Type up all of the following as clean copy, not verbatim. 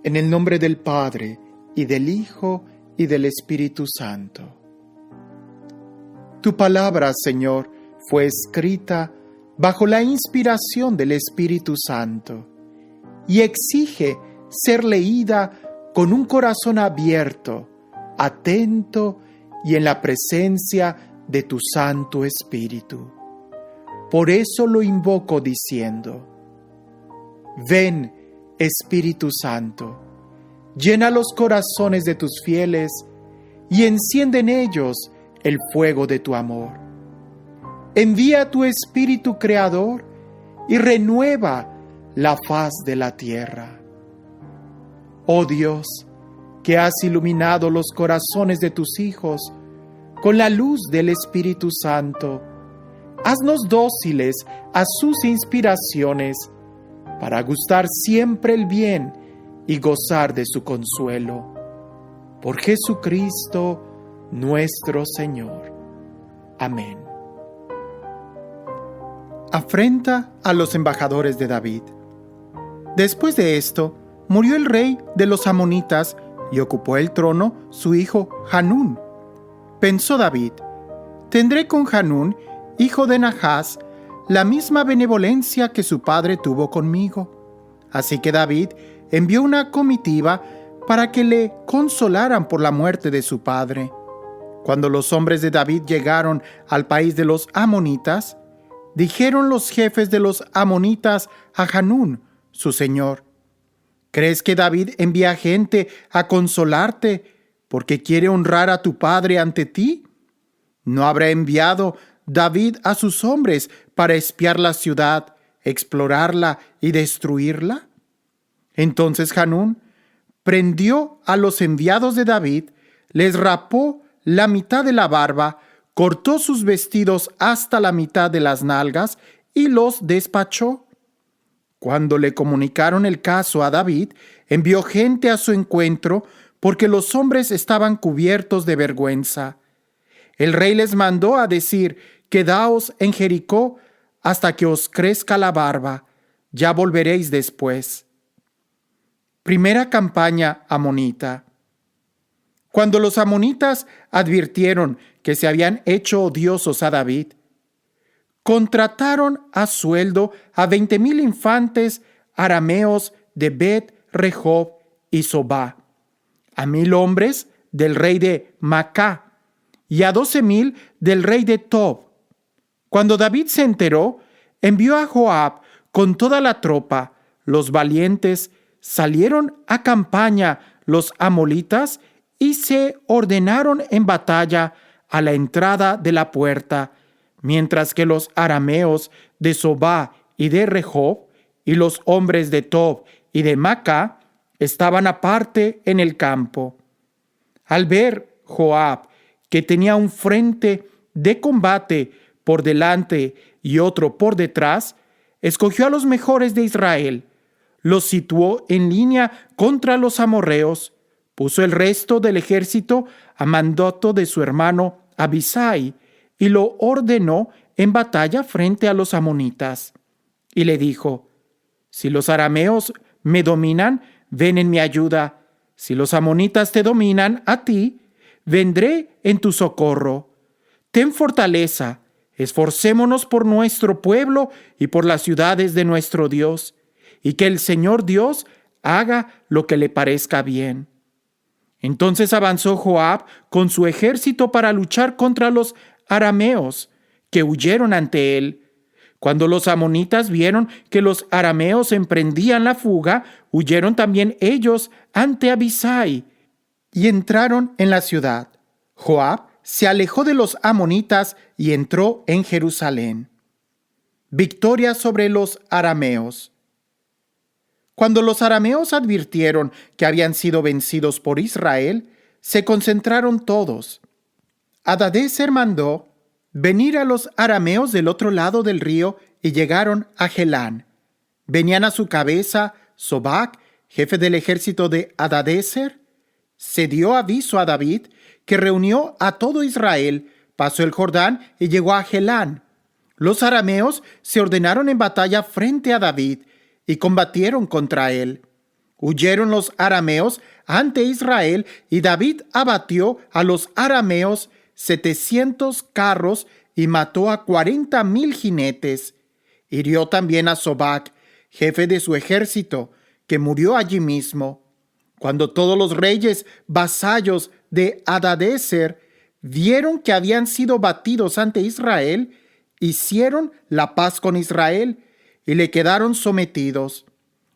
En el nombre del Padre, y del Hijo, y del Espíritu Santo. Tu palabra, Señor, fue escrita bajo la inspiración del Espíritu Santo y exige ser leída con un corazón abierto, atento y en la presencia de tu Santo Espíritu. Por eso lo invoco diciendo: ven, Espíritu Santo, llena los corazones de tus fieles y enciende en ellos el fuego de tu amor. Envía tu Espíritu Creador y renueva la faz de la tierra. Oh Dios, que has iluminado los corazones de tus hijos con la luz del Espíritu Santo, haznos dóciles a sus inspiraciones para gustar siempre el bien y gozar de su consuelo. Por Jesucristo nuestro Señor. Amén. Afrenta a los embajadores de David. Después de esto, murió el rey de los amonitas y ocupó el trono su hijo Hanún. Pensó David: tendré con Hanún, hijo de Nahás, la misma benevolencia que su padre tuvo conmigo. Así que David envió una comitiva para que le consolaran por la muerte de su padre. Cuando los hombres de David llegaron al país de los amonitas, dijeron los jefes de los amonitas a Hanún, su señor: ¿crees que David envía gente a consolarte porque quiere honrar a tu padre ante ti? ¿No habrá enviado David a sus hombres para espiar la ciudad, explorarla y destruirla? Entonces Hanún prendió a los enviados de David, les rapó la mitad de la barba, cortó sus vestidos hasta la mitad de las nalgas y los despachó. Cuando le comunicaron el caso a David, envió gente a su encuentro porque los hombres estaban cubiertos de vergüenza. El rey les mandó a decir: quedaos en Jericó hasta que os crezca la barba, ya volveréis después. Primera campaña amonita. Cuando los amonitas advirtieron que se habían hecho odiosos a David, contrataron a sueldo a 20,000 infantes arameos de Bet-Rehob y Sobá, a 1,000 hombres del rey de Macá y a 12,000 del rey de Tob. Cuando David se enteró, envió a Joab con toda la tropa. Los valientes salieron a campaña los amonitas y se ordenaron en batalla a la entrada de la puerta, mientras que los arameos de Sobá y de Rehob y los hombres de Tob y de Macá estaban aparte en el campo. Al ver Joab que tenía un frente de combate por delante y otro por detrás, escogió a los mejores de Israel, los situó en línea contra los amorreos, puso el resto del ejército a mandato de su hermano Abisai y lo ordenó en batalla frente a los amonitas. Y le dijo: si los arameos me dominan, ven en mi ayuda. Si los amonitas te dominan a ti, vendré en tu socorro. Ten fortaleza, esforcémonos por nuestro pueblo y por las ciudades de nuestro Dios, y que el Señor Dios haga lo que le parezca bien. Entonces avanzó Joab con su ejército para luchar contra los arameos, que huyeron ante él. Cuando los amonitas vieron que los arameos emprendían la fuga, huyeron también ellos ante Abisai y entraron en la ciudad. Joab se alejó de los amonitas y entró en Jerusalén. Victoria sobre los arameos. Cuando los arameos advirtieron que habían sido vencidos por Israel, se concentraron todos. Hadadezer mandó venir a los arameos del otro lado del río y llegaron a Gelán. Venían a su cabeza Sobac, jefe del ejército de Hadadezer. Se dio aviso a David, que reunió a todo Israel, pasó el Jordán y llegó a Gelán. Los arameos se ordenaron en batalla frente a David y combatieron contra él. Huyeron los arameos ante Israel y David abatió a los arameos 700 carros y mató a 40,000 jinetes. Hirió también a Sobac, jefe de su ejército, que murió allí mismo. Cuando todos los reyes vasallos de Hadadezer vieron que habían sido batidos ante Israel, hicieron la paz con Israel y le quedaron sometidos.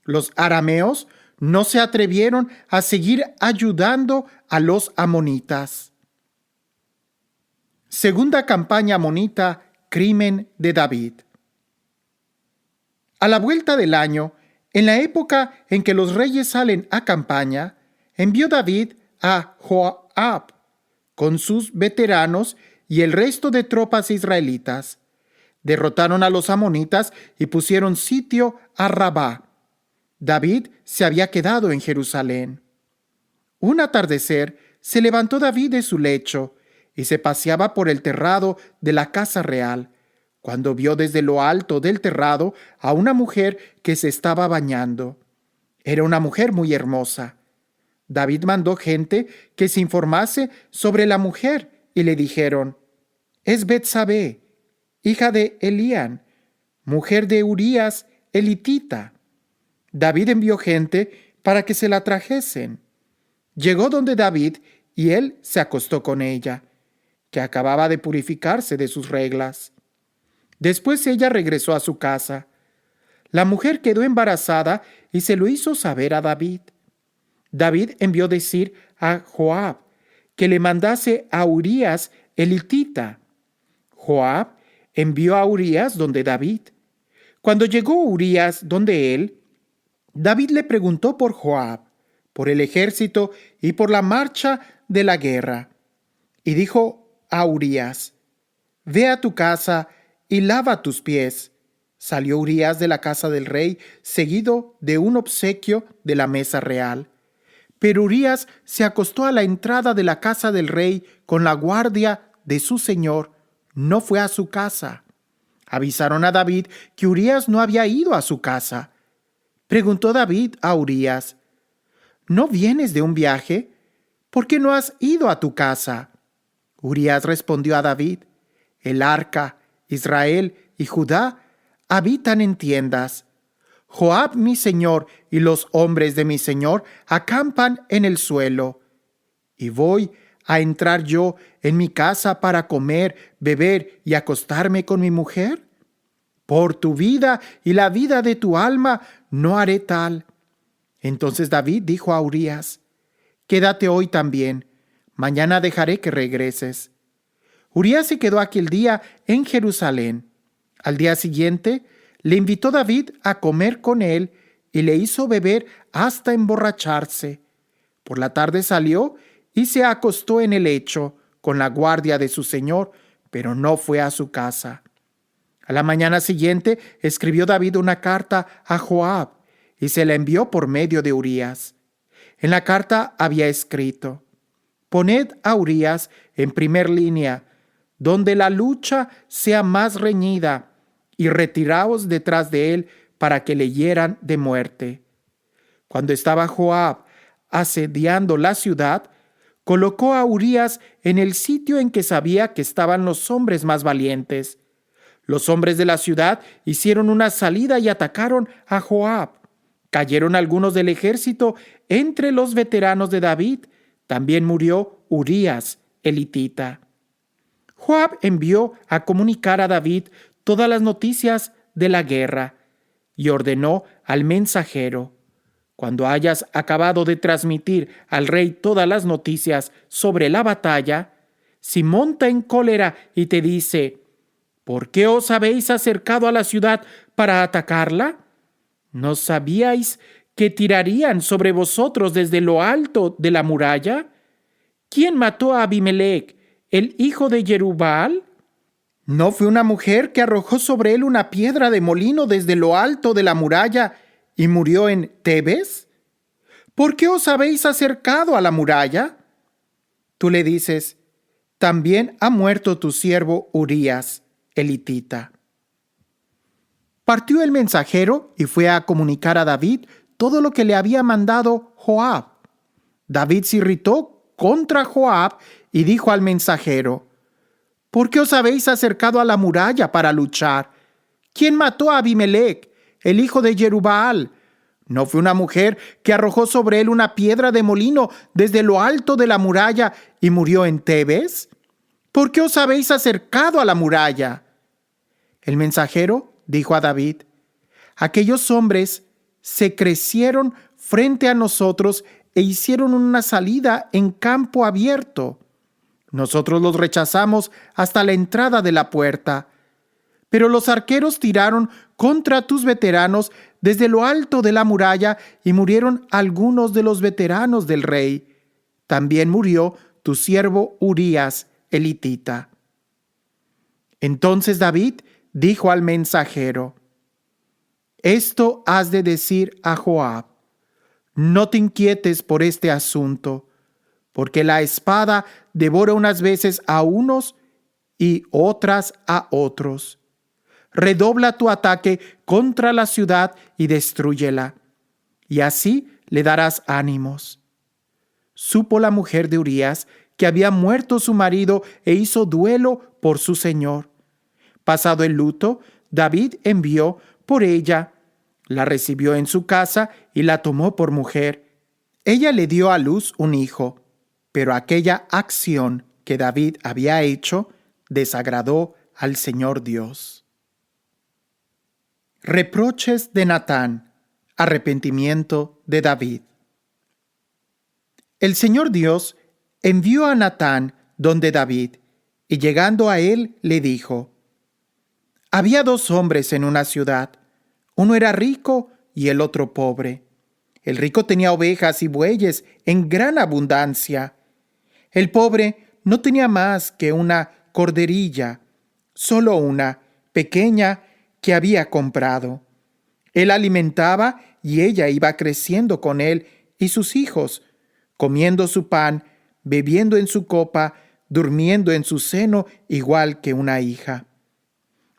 Los arameos no se atrevieron a seguir ayudando a los amonitas. Segunda campaña amonita, crimen de David. A la vuelta del año, en la época en que los reyes salen a campaña, envió David a Joab con sus veteranos y el resto de tropas israelitas. Derrotaron a los amonitas y pusieron sitio a Rabá. David se había quedado en Jerusalén. Un atardecer se levantó David de su lecho y se paseaba por el terrado de la casa real, cuando vio desde lo alto del terrado a una mujer que se estaba bañando. Era una mujer muy hermosa. David mandó gente que se informase sobre la mujer y le dijeron: «Es Betsabé, hija de Elián, mujer de Urías elitita». David envió gente para que se la trajesen. Llegó donde David y él se acostó con ella, que acababa de purificarse de sus reglas. Después ella regresó a su casa. La mujer quedó embarazada y se lo hizo saber a David. David envió decir a Joab que le mandase a Urías elitita. Joab envió a Urías donde David. Cuando llegó Urías donde él, David le preguntó por Joab, por el ejército y por la marcha de la guerra. Y dijo a Urías: «Ve a tu casa y lava tus pies». Salió Urías de la casa del rey, seguido de un obsequio de la mesa real. Pero Urías se acostó a la entrada de la casa del rey con la guardia de su señor. No fue a su casa. Avisaron a David que Urías no había ido a su casa. Preguntó David a Urías: «¿No vienes de un viaje? ¿Por qué no has ido a tu casa?» Urías respondió a David: «El arca, Israel y Judá habitan en tiendas. Joab mi señor y los hombres de mi señor acampan en el suelo. ¿Y voy a entrar yo en mi casa para comer, beber y acostarme con mi mujer? Por tu vida y la vida de tu alma no haré tal». Entonces David dijo a Urías: «Quédate hoy también, mañana dejaré que regreses». Urías se quedó aquel día en Jerusalén. Al día siguiente le invitó David a comer con él y le hizo beber hasta emborracharse. Por la tarde salió y se acostó en el lecho con la guardia de su señor, pero no fue a su casa. A la mañana siguiente escribió David una carta a Joab y se la envió por medio de Urías. En la carta había escrito: «Poned a Urías en primer línea, donde la lucha sea más reñida, y retiraos detrás de él para que le hieran de muerte». Cuando estaba Joab asediando la ciudad, colocó a Urías en el sitio en que sabía que estaban los hombres más valientes. Los hombres de la ciudad hicieron una salida y atacaron a Joab. Cayeron algunos del ejército entre los veteranos de David. También murió Urías elitita. Joab envió a comunicar a David todas las noticias de la guerra y ordenó al mensajero: «Cuando hayas acabado de transmitir al rey todas las noticias sobre la batalla, si monta en cólera y te dice: ¿por qué os habéis acercado a la ciudad para atacarla? ¿No sabíais que tirarían sobre vosotros desde lo alto de la muralla? ¿Quién mató a Abimelech, el hijo de Jerubbaal? ¿No fue una mujer que arrojó sobre él una piedra de molino desde lo alto de la muralla y murió en Tebes? ¿Por qué os habéis acercado a la muralla?» Tú le dices: «También ha muerto tu siervo Urías elitita». Partió el mensajero y fue a comunicar a David todo lo que le había mandado Joab. David se irritó contra Joab y dijo al mensajero: ¿por qué os habéis acercado a la muralla para luchar? ¿Quién mató a Abimelech, el hijo de Jerubbaal? ¿No fue una mujer que arrojó sobre él una piedra de molino desde lo alto de la muralla y murió en Tebes? ¿Por qué os habéis acercado a la muralla? El mensajero dijo a David: aquellos hombres se crecieron frente a nosotros e hicieron una salida en campo abierto. Nosotros los rechazamos hasta la entrada de la puerta. Pero los arqueros tiraron contra tus veteranos desde lo alto de la muralla y murieron algunos de los veteranos del rey. También murió tu siervo Urías, el hitita. Entonces David dijo al mensajero: esto has de decir a Joab: no te inquietes por este asunto, porque la espada devora unas veces a unos y otras a otros. Redobla tu ataque contra la ciudad y destrúyela, y así le darás ánimos. Supo la mujer de Urías que había muerto su marido e hizo duelo por su señor. Pasado el luto, David envió por ella, la recibió en su casa y la tomó por mujer. Ella le dio a luz un hijo, pero aquella acción que David había hecho desagradó al Señor Dios. Reproches de Natán, arrepentimiento de David. El Señor Dios envió a Natán donde David, y llegando a él le dijo: había dos hombres en una ciudad, uno era rico y el otro pobre. El rico tenía ovejas y bueyes en gran abundancia. El pobre no tenía más que una corderilla, solo una, pequeña, que había comprado. Él alimentaba y ella iba creciendo con él y sus hijos, comiendo su pan, bebiendo en su copa, durmiendo en su seno igual que una hija.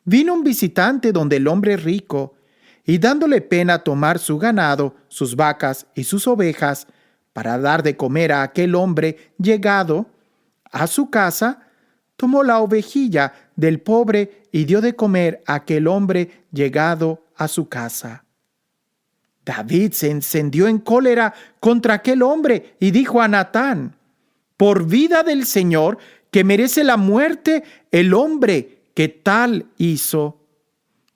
Vino un visitante donde el hombre rico, y dándole pena tomar su ganado, sus vacas y sus ovejas, para dar de comer a aquel hombre llegado a su casa, tomó la ovejilla del pobre y dio de comer a aquel hombre llegado a su casa. David se encendió en cólera contra aquel hombre y dijo a Natán: por vida del Señor, que merece la muerte el hombre que tal hizo.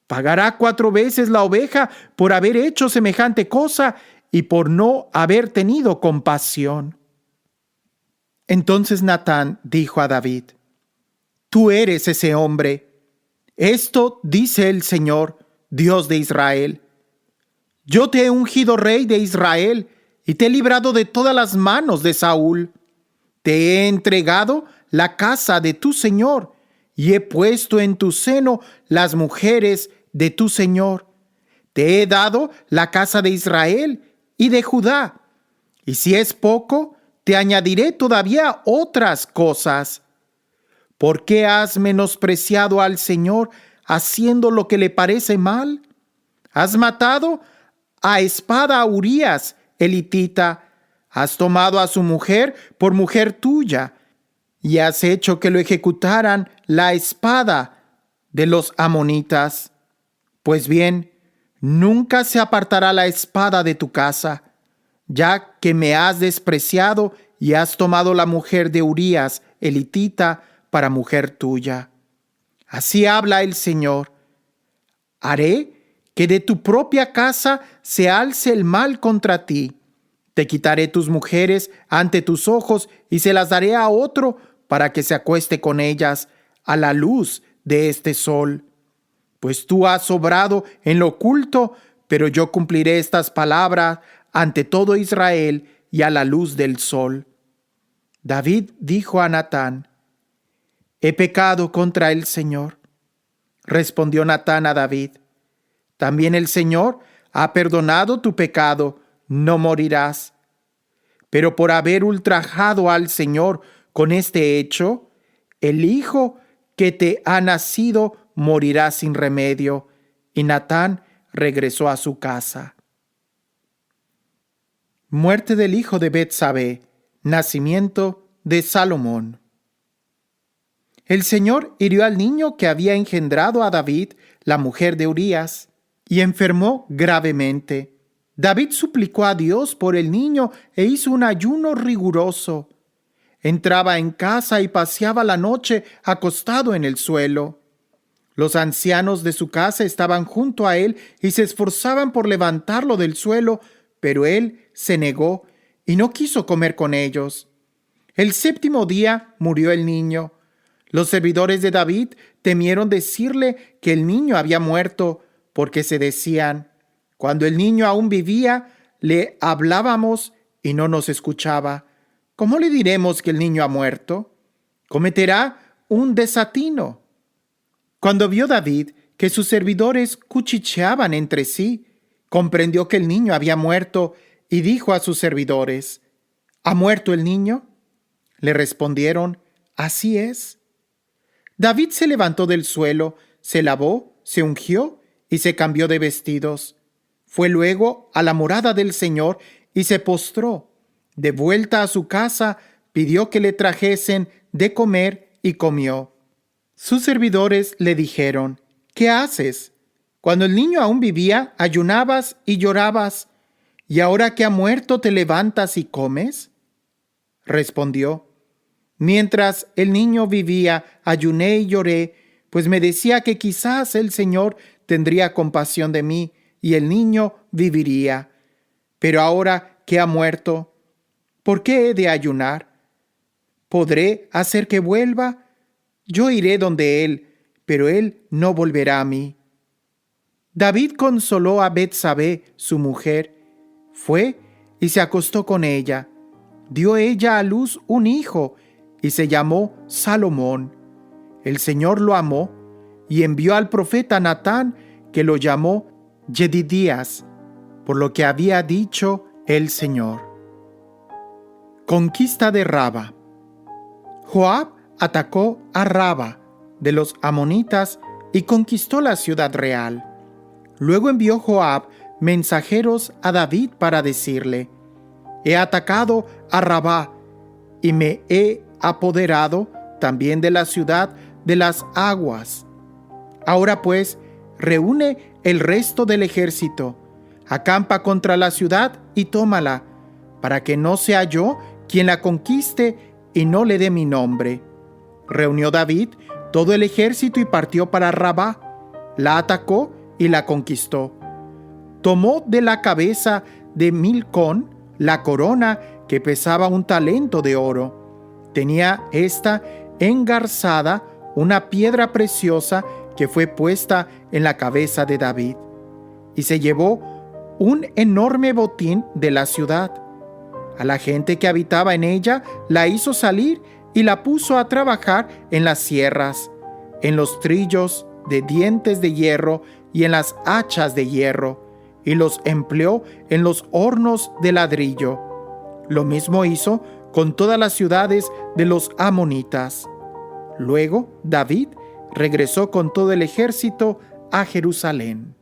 Pagará 4 veces la oveja por haber hecho semejante cosa y por no haber tenido compasión. Entonces Natán dijo a David: tú eres ese hombre. Esto dice el Señor, Dios de Israel: yo te he ungido rey de Israel y te he librado de todas las manos de Saúl. Te he entregado la casa de tu señor y he puesto en tu seno las mujeres de tu señor. Te he dado la casa de Israel y de Judá. Y si es poco, te añadiré todavía otras cosas. ¿Por qué has menospreciado al Señor haciendo lo que le parece mal? Has matado a espada a Urías, el hitita. Has tomado a su mujer por mujer tuya y has hecho que lo ejecutaran la espada de los amonitas. Pues bien, nunca se apartará la espada de tu casa, ya que me has despreciado y has tomado la mujer de Urías, el hitita, para mujer tuya. Así habla el Señor: haré que de tu propia casa se alce el mal contra ti. Te quitaré tus mujeres ante tus ojos y se las daré a otro para que se acueste con ellas a la luz de este sol. Pues tú has obrado en lo oculto, pero yo cumpliré estas palabras ante todo Israel y a la luz del sol. David dijo a Natán: he pecado contra el Señor. Respondió Natán a David: también el Señor ha perdonado tu pecado, no morirás. Pero por haber ultrajado al Señor con este hecho, el hijo que te ha nacido morirá sin remedio. Y Natán regresó a su casa. Muerte del hijo de Betsabé. Nacimiento de Salomón. El Señor hirió al niño que había engendrado a David, la mujer de Urías, y enfermó gravemente. David suplicó a Dios por el niño e hizo un ayuno riguroso. Entraba en casa y paseaba la noche acostado en el suelo. Los ancianos de su casa estaban junto a él y se esforzaban por levantarlo del suelo, pero él se negó y no quiso comer con ellos. El 7º día murió el niño. Los servidores de David temieron decirle que el niño había muerto, porque se decían: cuando el niño aún vivía, le hablábamos y no nos escuchaba. ¿Cómo le diremos que el niño ha muerto? Cometerá un desatino. Cuando vio David que sus servidores cuchicheaban entre sí, comprendió que el niño había muerto y dijo a sus servidores: ¿ha muerto el niño? Le respondieron: así es. David se levantó del suelo, se lavó, se ungió y se cambió de vestidos. Fue luego a la morada del Señor y se postró. De vuelta a su casa, pidió que le trajesen de comer y comió. Sus servidores le dijeron: ¿qué haces? Cuando el niño aún vivía, ayunabas y llorabas, ¿y ahora que ha muerto te levantas y comes? Respondió: mientras el niño vivía, ayuné y lloré, pues me decía que quizás el Señor tendría compasión de mí y el niño viviría. Pero ahora que ha muerto, ¿por qué he de ayunar? ¿Podré hacer que vuelva? Yo iré donde él, pero él no volverá a mí. David consoló a Betsabé, su mujer. Fue y se acostó con ella. Dio ella a luz un hijo y se llamó Salomón. El Señor lo amó y envió al profeta Natán, que lo llamó Yedidías, por lo que había dicho el Señor. Conquista de Raba. Joab atacó a Raba de los amonitas y conquistó la ciudad real. Luego envió Joab mensajeros a David para decirle: he atacado a Rabá y me he apoderado también de la ciudad de las aguas. Ahora pues, reúne el resto del ejército, acampa contra la ciudad y tómala, para que no sea yo quien la conquiste y no le dé mi nombre. Reunió David todo el ejército y partió para Rabá. La atacó y la conquistó. Tomó de la cabeza de Milcón la corona que pesaba 1 talento de oro. Tenía esta engarzada una piedra preciosa que fue puesta en la cabeza de David. Y se llevó un enorme botín de la ciudad. A la gente que habitaba en ella la hizo salir y la puso a trabajar en las sierras, en los trillos de dientes de hierro y en las hachas de hierro, y los empleó en los hornos de ladrillo. Lo mismo hizo con todas las ciudades de los amonitas. Luego David regresó con todo el ejército a Jerusalén.